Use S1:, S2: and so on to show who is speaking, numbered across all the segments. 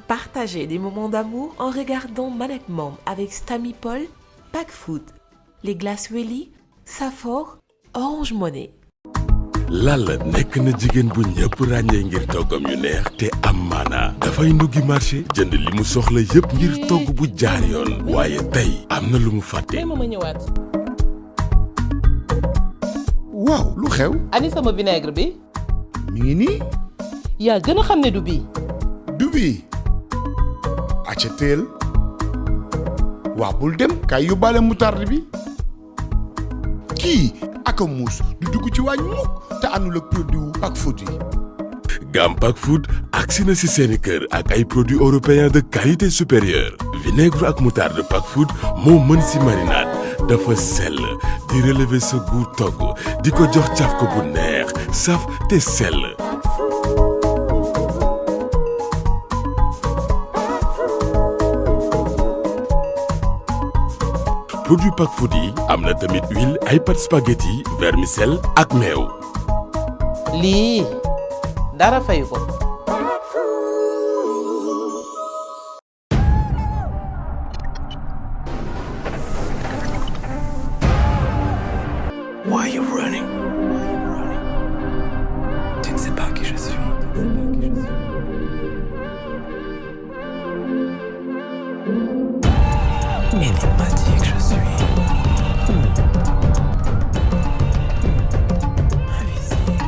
S1: Partagez des moments d'amour en regardant Manek Mom avec Stamy Paul, Pack Food, les glaces Welly, Safor, Orange Money.
S2: Lalla nekk na jigéen bu ñëpp ràññee ngir toggam yu neex te am maanaa dafay nduggi marché jënd li mu soxla yëpp ngir togg bu jaar yoon waaye tey am na lu mu fàtte.
S3: waaw lu xew.
S4: ani sama vinaigre bi.
S3: mi ngi nii.
S4: yaa gën a xam ne du bii.
S3: du bii. acca teel. waaw bul dem kay yóbbaale moutarde bi. kii ak a muus du dugg ci waañ mukk te àndul ak produit wu Pack Food yi.
S2: Gam Pack Food agsi na si seeni kër ak ay produits européens de qualité supérieure. vinaigre ak moutarde Pack Food moo mën si marinade dafa sell di relever sa goût togg di ko jox caf ko bu neex saf te sell. produit Pack Food yi am na tamit huile ay pâte spaghetti vermicelle ak meew.
S4: lii dara fayu ko.
S5: Why are you running? Tu ne sais pas qui je suis. Il m'a dit que je suis invisible.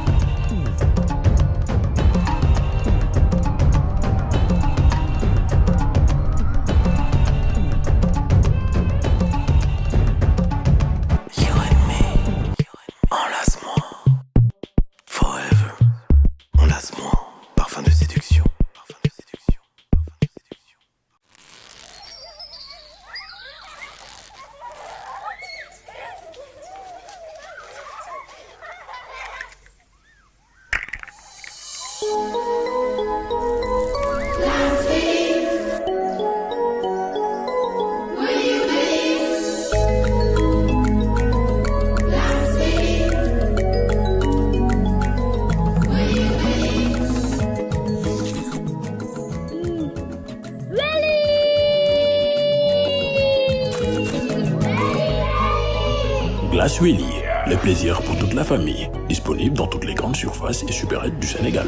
S5: You and me, enlace-moi. Forever, enlace-moi. Parfum de séduction.
S6: Glace Welly, le plaisir pour toute la famille. Disponible dans toutes les grandes surfaces et supérettes du Sénégal.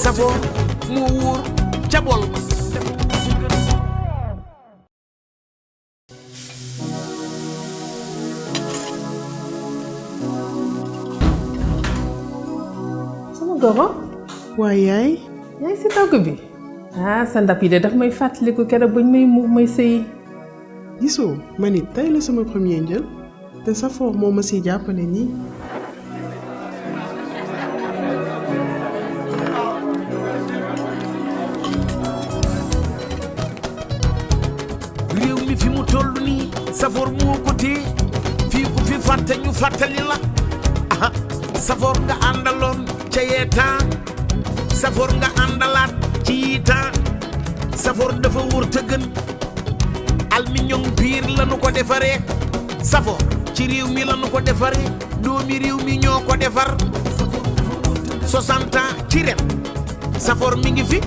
S7: Safor moo wóor ca bool ba.
S8: sama goro. waaye yaay. yaa ngi si togg bi. ah sa ndab yi de daf may fàttaliku keroog bañ may muur may sëyi.
S9: gisoo man it tey la sama premier njël te Safor moo ma siy jàppale nii.
S7: réew mi fi mu toll nii Safor moo ko téye fii ku fi fàtte ñu fàttali la ah Safor nga àndaloon ca yeetaa Safor nga àndalaat ci yiitaa Safor dafa wóor te gën aluminium biir lañu ko defaree Safor ci réew mi lañu ko defaree doomi réew mi ñoo ko defar 60 ans ci ren Safor mi ngi fi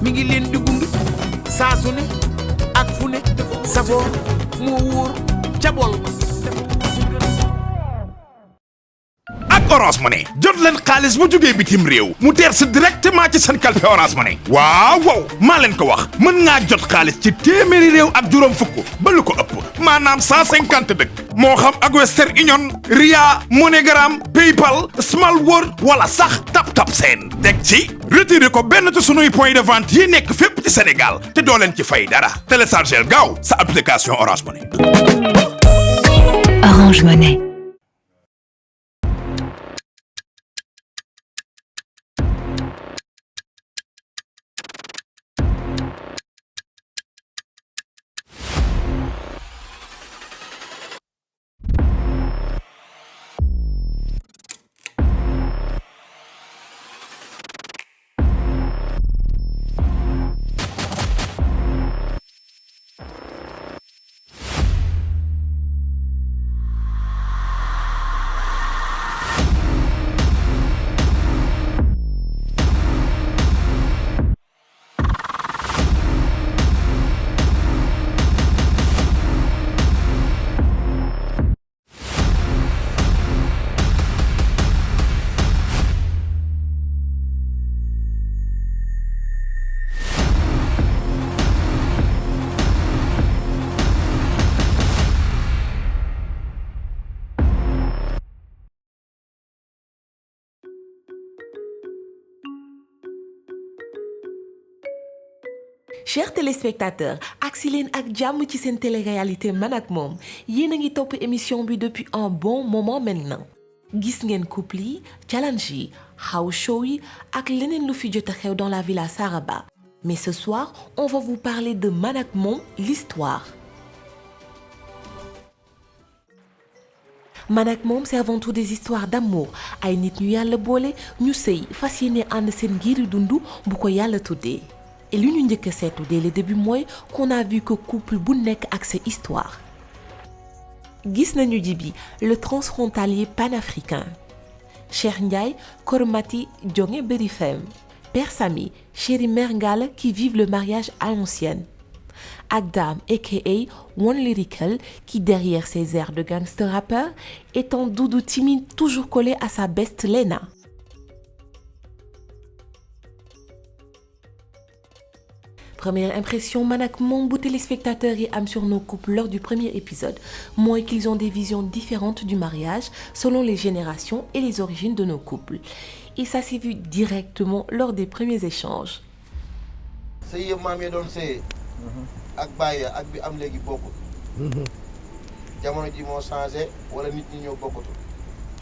S7: mi ngi leen di gunge saa su ne ak fu ne Safor moo wóor ca bool ba.
S3: ak Orange Money jot leen xaalis bu jógee bitim réew mu teer si directement ci seen kalpe Orange Money waaw waaw maa leen ko wax mën ngaa jot xaalis ci téeméeri réew ak juróom fukk ba lu ko ëpp maanaam 150 dëkk moo xam ak Western Union Ria MoneyGram PayPal Small World wala sax Tap Send teg ci retiré ko benn ci sunuy point de vente yi nekk fépp ci Sénégal te doo leen ci fay dara téléchargeel gaaw sa application Orange Money.
S10: Orange Money.
S1: Chers téléspectateurs, agsi leen ak jàmm ci seen télé-réalité Man ak Mom yéen a ngi topp émission bi depuis un bon moment maintenant gis ngeen couple yi challenge yi house show yi ak leneen lu fi jot a xew dans la villa Saraba mais ce soir on va vous parler de Man ak Mom l'histoire. Man ak Mom c'est avant tout des histoires d'amour ay nit ñu yàlla boole ñu sëy fas yéene ànd seen giiru dundu bu ko yàlla tuddee. Et li ñu njëkk a seetu dès le début mooy qu'on a vu que couple bu nekk ak sa histoire. Gis nañu Djiby le transfrontalier panafricain. Cheikh Ndiaye Kormati Jonge Berifem. Père Samy Chéri Mère Ngalla qui vivent le mariage à l'ancienne. Ak Dame aka One Lyrical qui derrière ses airs de gangster rappeur est un doudou timide toujours collé à sa best Lena. Première impression Man ak Mom bu téléspectateurs yi am sur nos couples lors du premier épisode mooy qu'ils ont des visions différentes du mariage selon les générations et les origines de nos couples et ça s'est vu directement lors des premiers échanges.
S10: sëy yëpp maam yi doon sëyee ak bàyyi ak bi am léegi bokkul jamono ji moo changé wala nit ñi ñoo bokkatul.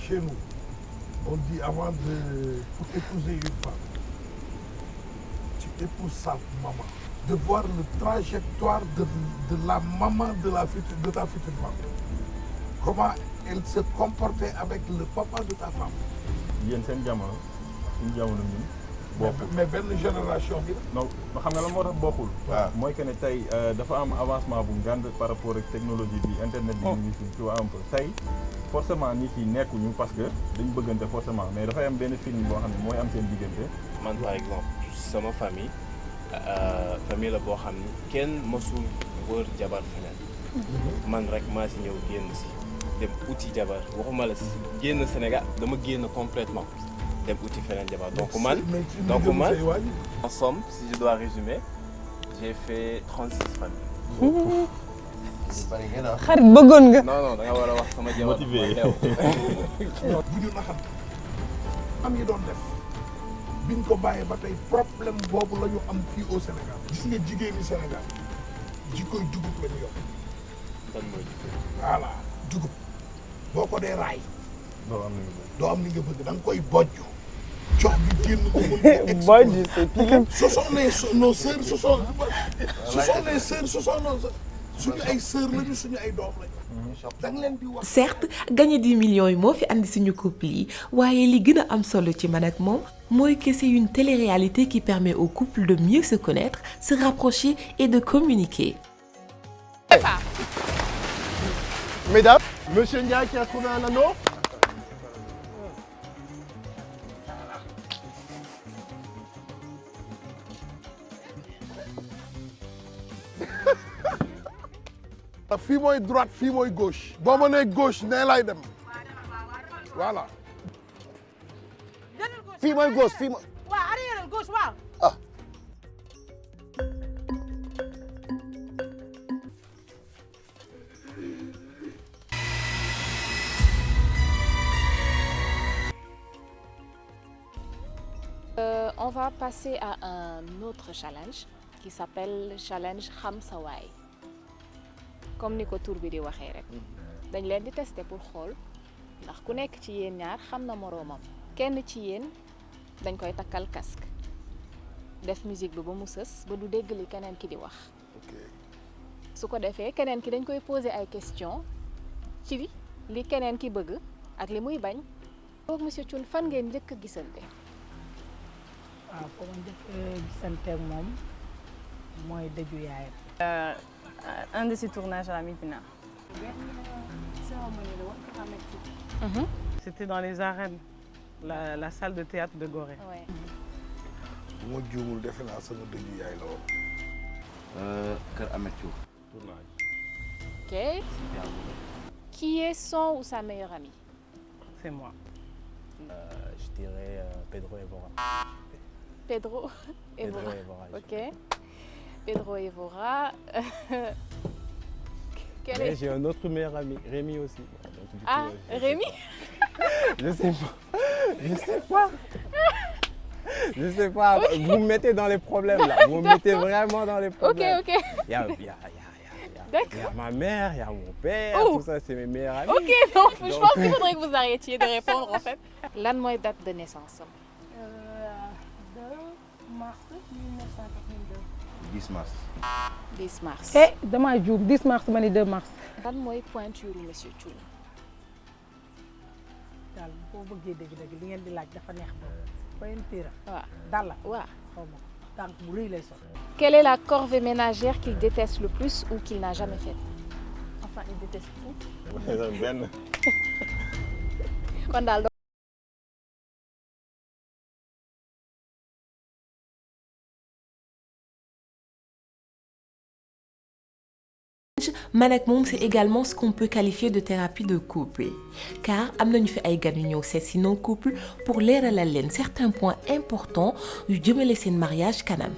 S11: Chez nous on dit avant pour épouser une femme tu épouses sa maman. De voir le trajectoire de la maman de ta future femme. Comment elle se comportait avec le papa de ta femme.
S12: yéen seen jamono suñu jamono ñun bokkul.
S11: mais benn génération bi.
S12: non xam nga la moo tax bokkul.
S11: waaw
S12: mooy que ne tey dafa am avancement bu ngand par rapport ak technologie bi internet bi. ñu ngi ci waa un peu tey forcément nit yi nekkuñu parce que dañu bëggante forcément mais dafay am benn film boo xam ne mooy am seen diggante.
S13: man par exemple sama famille. famille la boo xam ni kenn mësul wër jabar feneen man rek maa si ñëw génn si dem uti jabar waxuma la génn Sénégal dama génn complètement dem uti feneen jabar donc man en somme si je dois résumer j'ai fait 36 familles.
S4: xarit bëggoon nga.
S13: non da nga war a wax sama jabar motivé
S11: bu ñu naxam am yi doon def biñ ko bàyyee ba tey problème boobu la ñu am fii au Sénégal gis nga jigéeni Sénégal jikkoy dugub la ñu yor.
S13: ban mooy
S11: voilà dugub boo ko dee raay. doo am li nga bëgg da nga koy bojj. jox bi génn ko mën ko
S4: bojj c'est piquant.
S11: ce sont nos sœurs ce sont les sœurs ce sont nos suñu ay sœurs lañu suñu ay doom lañu. da nga leen di wax.
S1: Certes gagner 10 millions yi moo fi andi suñu couple yi waaye li gën a am solo ci Man ak Mom mooy que c'est une télé-réalité qui permet aux couples de mieux se connaître, se rapprocher et de communiquer.
S14: Mesdames, Monsieur Ndiaye qui a trouvé un anneau.
S11: fii mooy droite fii mooy gauche boo ma nee gauche nee lay dem voilà.
S14: fii mooy gauche fii mooy.
S15: waaw arrière gauche waaw.
S14: ah.
S16: On va passer à un autre challenge qui s'appelle challenge Xam Sa Waay. Comme ni ko tur bi di waxee rek dañ leen di tester pour xool ndax ku nekk ci yéen ñaar xam na moroomam kenn ci yéen dañ koy takkal casque def musique bi ba mu sës ba du dégg li keneen ki di wax su ko defee keneen ki dañ koy poser ay questions ci li keneen ki bëgg ak li muy bañ. boog monsieur Thioune fan ngeen njëkk a gisante.
S17: waaw foo ma njëkk a gisante ak moom mooy dëju yaayam.
S18: Un de ses tournages à la Médina.
S17: C'était dans les arènes, la salle de théâtre de Gorée.
S16: Ouais.
S11: bu ma juumul defe naa sama dëju yaay la woon.
S13: Kër Ahmed Diouf.
S16: Tournage. Ok. Qui est son ou sa meilleure amie?
S17: C'est moi.
S13: Je dirais Pedro Évora.
S16: Pedro Évora. Ok. Pedro Évora.
S19: J'ai un autre meilleur ami, Rémi aussi. Donc,
S16: ah, Rémi?
S19: Je sais pas. Je sais pas. Je sais pas, vous me mettez dans les problèmes là. Vous me mettez vraiment dans les problèmes.
S16: Ok.
S19: Il y a ma mère, il y a mon père, tout ça, c'est mes meilleurs amis.
S16: Ok, non, je pense qu'il faudrait que vous arrêtiez de répondre en fait. Lan mooy date de naissance am.
S17: 2 mars 1982.
S10: 10 mars.
S16: 10 mars.
S17: Dama juum 10 mars ma ni 2 mars.
S16: Lan mooy pointure monsieur Thioune.
S17: daal boo bëggee dëgg-dëgg li ngeen di laaj dafa neex ba pointure.
S16: waaw
S17: dal la
S16: waaw.
S17: xaw ma ko tànk bu rëy lay sol.
S16: Quelle est la corvée ménagère qu'il déteste le plus ou qu'il n'a jamais faite?
S17: Enfin, il déteste tout.
S12: benn.
S16: kon daal
S1: man ak moom c'est également ce qu'on peut qualifier de thérapie de couple car am nañu fi ay gan yu ñëw seet si nos couples pour leeralal leen certains points importants yu jëmale seen mariage kanam.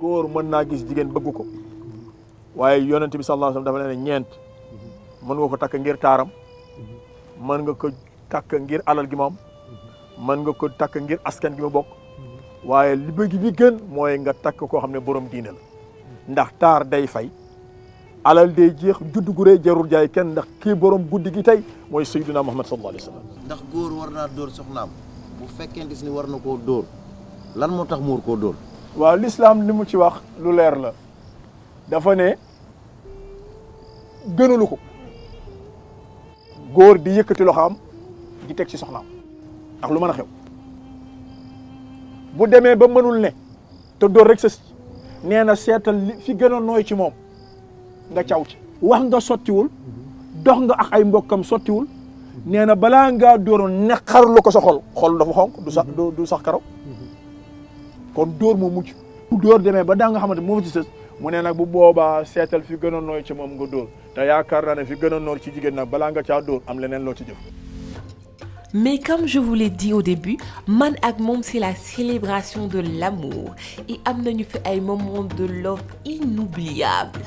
S15: góor mën naa gis jigéen bëgg ko waaye yonent bi sallallahu alayhi wa sallam dafa ne ñeent mën nga ko takk ngir taaram mën nga ko takk ngir alal gi moom mën nga ko takk ngir askan gi mu bokk waaye li bëgg bi gën mooy nga takk koo xam ne borom diine la ndax taar day fay. alal day jeex judd gu rëy jarul jaay kenn ndax kii borom guddi gi tey mooy Seydina Muhammad sallallahu alayhi wa sallam.
S10: ndax góor war naa dóor soxnaam bu fekkente ni war na koo dóor lan moo tax mu war koo dóor.
S15: waaw l'islam li mu ci wax lu leer la dafa ne gënalu ko góor di yëkkati loxoom di teg ci soxnaam ndax lu mën a xew bu demee ba mënul ne te dóor rek sës nee na seetal li fi gën a nooy ci moom. nga caw ci wax nga sottiwul dox nga ak ay mbokkam sottiwul nee na balaa ngaa dóoroon neqarlu ko sa xol dafa xonk du sax karaw kon dóor moo mucc bu dóor demee ba daa nga xamante moo ci sës mu ne nag bu boobaa seetal fi gën a nooy ci moom nga dóor te yaakaar naa ne fi gën a nooy ci jigéen nag balaa nga caa dóor am leneen loo ci jëf.
S1: Mais comme je vous l'ai dit au début, man ak moom c'est la célébration de l'amour et am nañu fi ay moments de love inoubliables.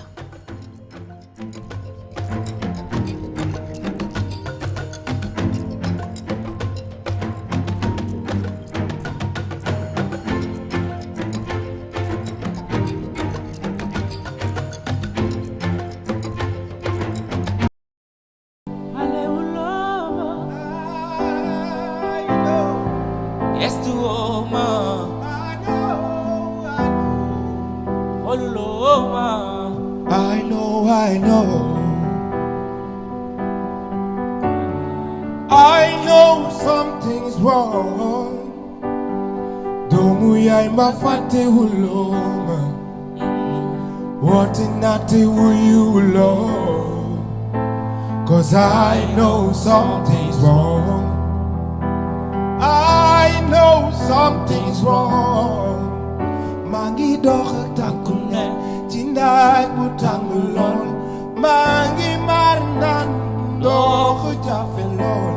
S20: I know something's wrong. Domu ya imafate uloma. What inate will you love? 'Cause I know something's wrong. I know something's wrong. Mangi doxa takune tindaay bu tangulon. Mangi marnan doxa jafe lol.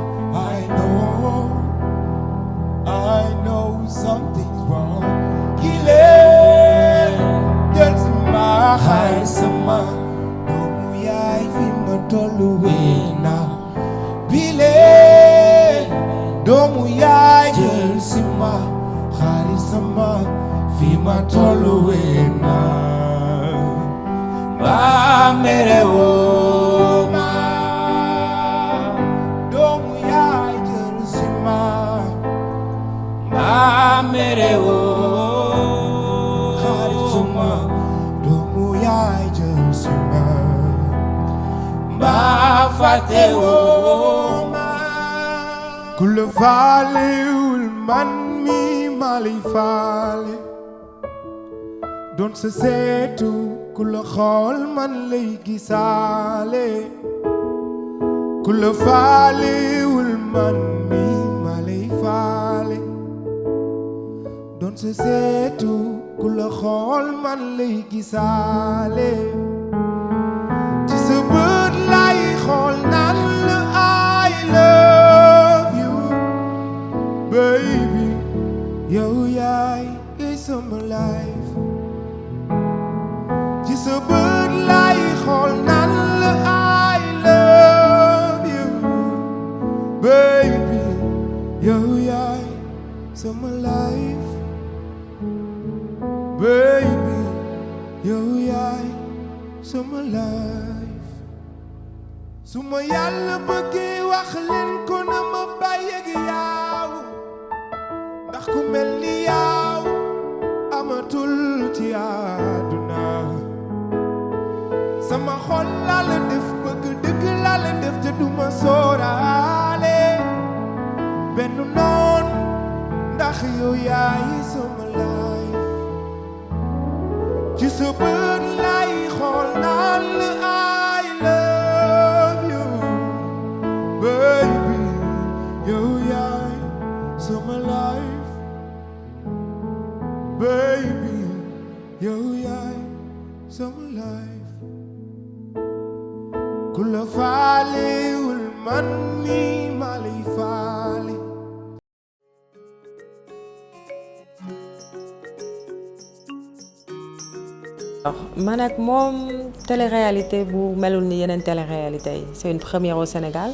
S20: I know something's wrong. Kile ma xay sama doomu yaay fi ma tolluwee na bile doomu yaay jël si ma xaari sama fi ma tolluwee na ba mere woo ma doomu yaay jël si ma ba mere woo xaari sama fate woma kula faale ul man mi mali faale don se seetu kula xool man lay gisaale kula faale ul man mi mali faale don se seetu kula xool man lay gisaale ci sa bët lay xool naan la I love you baby yow yaay sama life ci sa bët lay xool naan la I love you baby yow yaay sama life life su ma yàlla bëggee wax leen ko na ma bàyyi ak yow ndax ku mel ni yow amatul ci àdduna sama xol laa la def bëgg dëgg laa la def te duma sóoraale benn noon ndax yow yaay sama life ci sa bët laay xool naan la I love you baby yow yaay sama life baby yow yaay sama life ku la faalewul man mi ma lay faale
S21: man ak moom télé-réalité bu melul ni yeneen télé-réalité yi c'est une première au Sénégal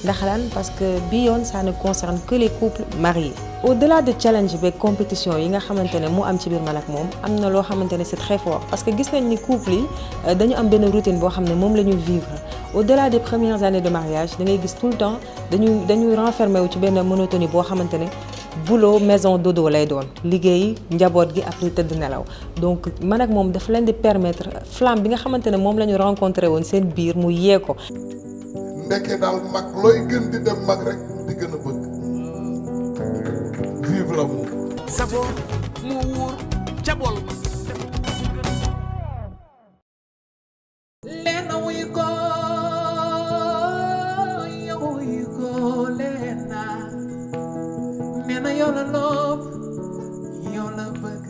S21: ndax lan parce que bi yoon ça ne concerne que les couples mariés. Au-delà de challenge beeg compétition yi nga xamante ne moo am ci biir man ak moom am na loo xamante ne c'est très fort parce que gis nañ ni couple yi dañu am benn routine boo xam ne moom la ñu vivre au-delà des premières années de mariage da ngay gis tout le temps dañuy renfermer wu ci benn monotonie boo xamante ne boulot maison dodo lay doon liggéey njaboot gi après tëdd nelaw donc man ak moom dafa leen di permettre flamme bi nga xamante ne moom la ñu rencontré woon seen biir mu yee ko.
S11: ndekkee daal mag looy gën di dem mag rek di gën a bëgg vive l'amour.
S7: Savor mu wóor jabol
S20: Lena wuyu ko yow wuyu ko Lena nee na yow la loob yow la bëgg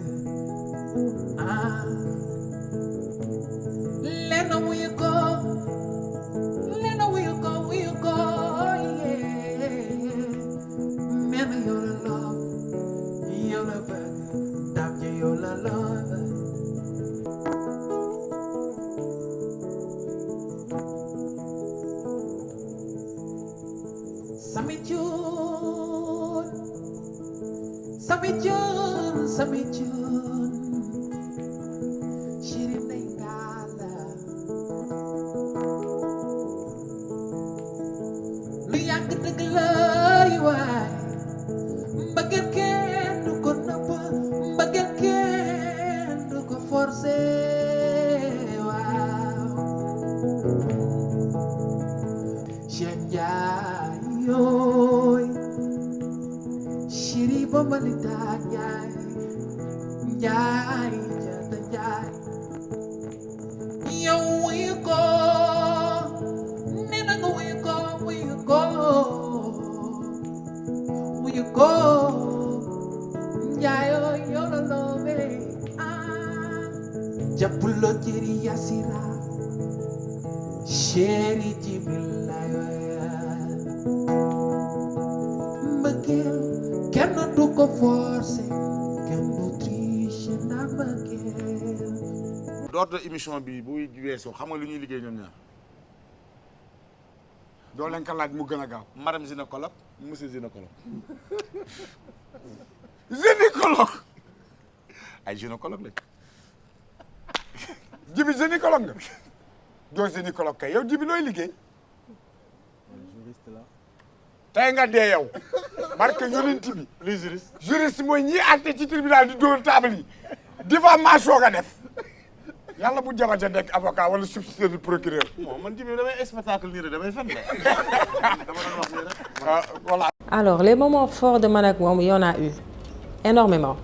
S20: ah Lena wuyu ko Lena wuyu ko yeah nee na yow la loob yow la bëgg dam ja yow la loob Sami Jun, Sami Jun, Sami Jun, Shirin Nengala. Lu yàgg dëgg la waay, mbëggeel kenn du ko nëbb, mbëggeel kenn du ko forcé waaw. Cheikh Ndiaye yooy Chiri ba Malita Ndiaye Ndiaye Jata Ndiaye yow wuyu ko nee na nga wuyu ko Ndiaye yow la loobe jàppuloo Jiri Yasira Chéri Jibril mbëggeel kenn du ko forcer kenn du tricher na mbëggeel.
S3: dootu émission bi bu weesoo xam nga lu ñuy liggéey ñoom ñaar.
S22: doo leen ko laaj mu gën a gaaw.
S3: madame gynécologue monsieur gynécologue. gynécologue ay gynécologue lañ.
S22: Jibi gynécologue nga. doo gynécologue kay yow Jibi looy liggéey.
S19: juriste la.
S22: tey nga dee yow barke yonent bi
S3: les juristes
S22: juriste mooy ñi àtte ci tribunal di dóor table yi diffamation nga def yàlla bu jabar ja nekk avocat wala substitut du procureur.
S3: bon man Jibi damay spectacle nii rek damay fen dama doon wax nii rek.
S22: voilà.
S21: Alors les moments forts de man ak moom y en a eu énormément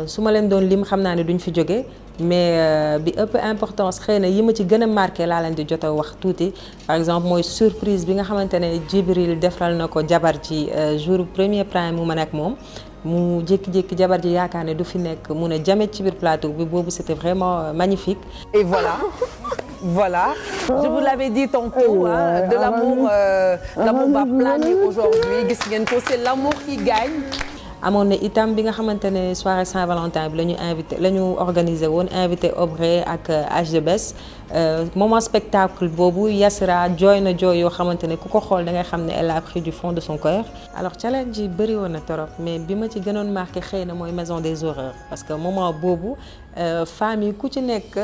S21: su ma leen doon lim xam naa ne duñ fi jóge mais bi ëpp importance xëy na yi ma ci gën a marqué laa leen di jot a wax tuuti par exemple mooy surprise bi nga xamante ne Jibril defal na ko jabar ji jour premier prime mu man ak moom mu jékki-jékki jabar ji yaakaar ne du fi nekk mu ne jamet ci biir plateau bi boobu c'était vraiment magnifique.
S23: Et voilà. Voilà, je vous l'avais dit tantôt, hein, de l'amour, l'amour va planer aujourd'hui. Gis ngeen ko, c'est l'amour qui gagne.
S21: amoon na itam bi nga xamante ne soirée Saint-Valentin bi la ñu organisé woon invité Obré ak HDBS moment spectacle boobu Yassira jooy na jooy yoo xamante ne ku ko xool da ngay xam ne elle a pris du fond de son cœur. alors challenge yi bëri woon na torop mais bi ma ci gënoon marqué xëy na mooy maison des horreurs parce que moment boobu famille ku ci nekk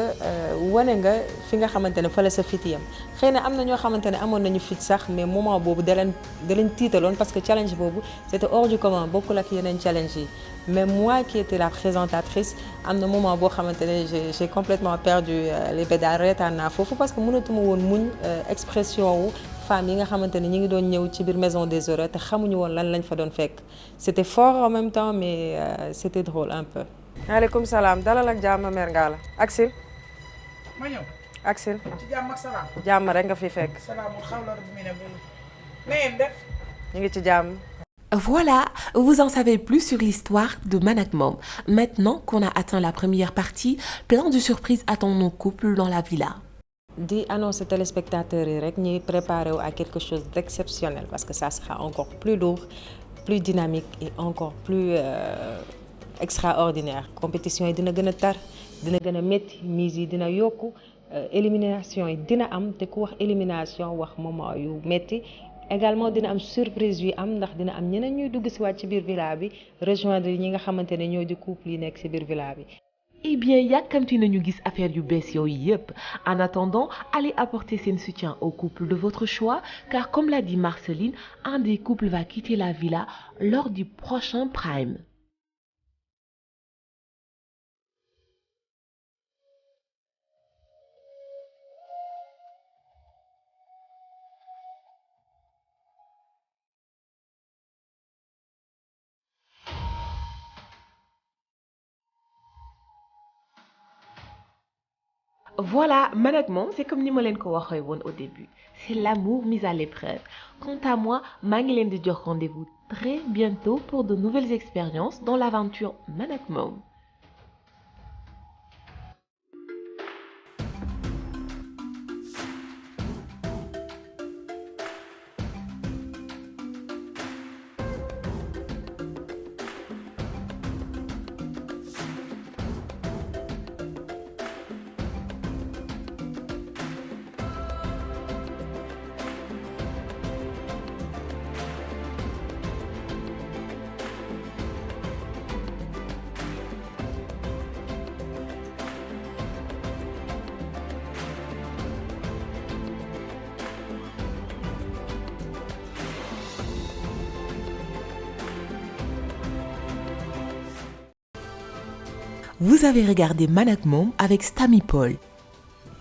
S21: wane nga fi nga xamante ne fa la sa fit yam xëy na am na ñoo xamante ne amoon nañu fit sax mais moment boobu da leen tiitaloon parce que challenge boobu c'était hors du commun bokkul ak yeneen challenge yi mais moi qui étais la présentatrice am na moment boo xamante ne j'ai complètement perdu les pédales reetaan naa foofu parce que mënatuma woon muñ expression wu femmes yi nga xamante ne ñi ngi doon ñëw ci biir maison des horreurs te xamuñu woon lan lañ fa doon fekk c'était fort en même temps mais c'était drôle un peu. Maaleykum salaam dalal ak jàmm mère Ngalla Axel.
S2: ma ñëw.
S21: Axel.
S2: ci jàmm ak salaam.
S21: jàmm rek nga fi fekk.
S2: salaamul xawla rabbi na ngeen def.
S21: ñu ngi ci jàmm.
S1: Voilà, vous en savez plus sur l'histoire de Man ak Mom. Maintenant qu'on a atteint la première partie, plein de surprises attendent nos couples dans la villa.
S21: Di annoncer téléspectateurs yi rek ñuy préparer wu à quelque chose d'exceptionnel parce que ça sera encore plus lourd, plus dynamique et encore plus extraordinaire. Compétition yi dina gën a tar dina gën a métti mise yi dina yokku élimination yi dina am te ku wax élimination wax moment yu métti. Également dina am surprise yu am ndax dina am ñeneen ñuy dugg ci waat ci biir villa bi rejoindre ñi nga xamante ne ñoo di couple yi nekk ci biir villa bi.
S1: Eh bien yàkkamti nañu gis affaire yu bees yooyu yépp. En attendant, allez apporter seen soutien au couple de votre choix car comme l'a dit Marceline, un des couples va quitter la villa lors du prochain prime. Voilà, Man ak Mom, c'est comme ni ma leen ko waxee woon au début. C'est l'amour mis à l'épreuve. Quant à moi, maa ngi leen di jox rendez-vous très bientôt pour de nouvelles expériences dans l'aventure Man ak Mom. Vous avez regardé Man ak Mom avec Stamy Paul.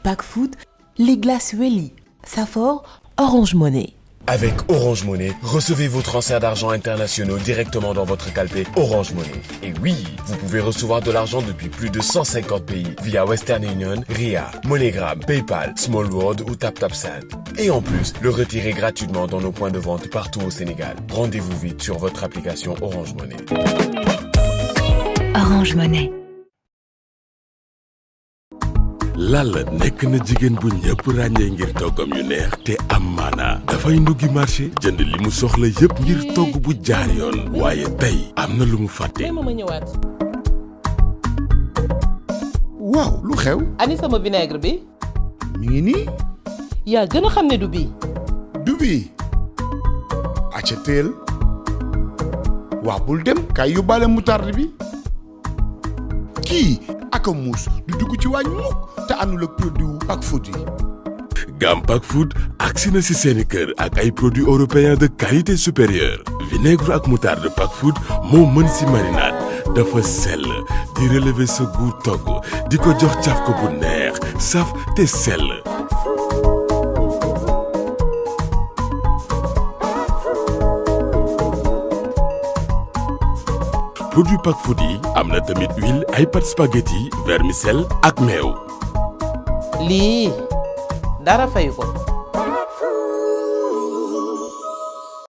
S1: Pack Food, les glaces Welly, Safor, Orange Money.
S5: Avec Orange Money, recevez vos transferts d'argent internationaux directement dans votre calpé Orange Money. Et oui, vous pouvez recevoir de l'argent depuis plus de 150 pays via Western Union, Ria, MoneyGram, PayPal, Small World ou TapTapSend. Et en plus, le retirer gratuitement dans nos points de vente partout au Sénégal. Rendez-vous vite sur votre application Orange Money.
S6: Orange Money. Lalla nekk na jigéen bu ñëpp ràññee ngir toggam yu neex te am maanaa dafay nduggi marché jënd li mu soxla yëpp ngir togg bu jaar yoon waaye tey am na lu mu fàtte.
S8: ma ñëwaat.
S24: waaw lu xew.
S8: ani sama vinaigre bi.
S24: mi ngi nii.
S8: yaa gën a xam ne du bii.
S24: du bii. acca teel. waaw bul dem kay yóbbaale moutarde bi. kii aka muus du dugg ci waañ mukk te àndul ak produit wu Pack Food yi.
S6: Gam Pack Food agsi na si seeni kër ak ay produits européens de qualité supérieure. vinaigre ak moutarde Pack Food moo mën si marinade dafa sell di relever sa goût togg di ko jox caf ko bu neex saf te sell. produit Pack Food yi am na tamit huile ay pâte spaghetti vermicelle ak meew.
S8: lii dara fayu ko.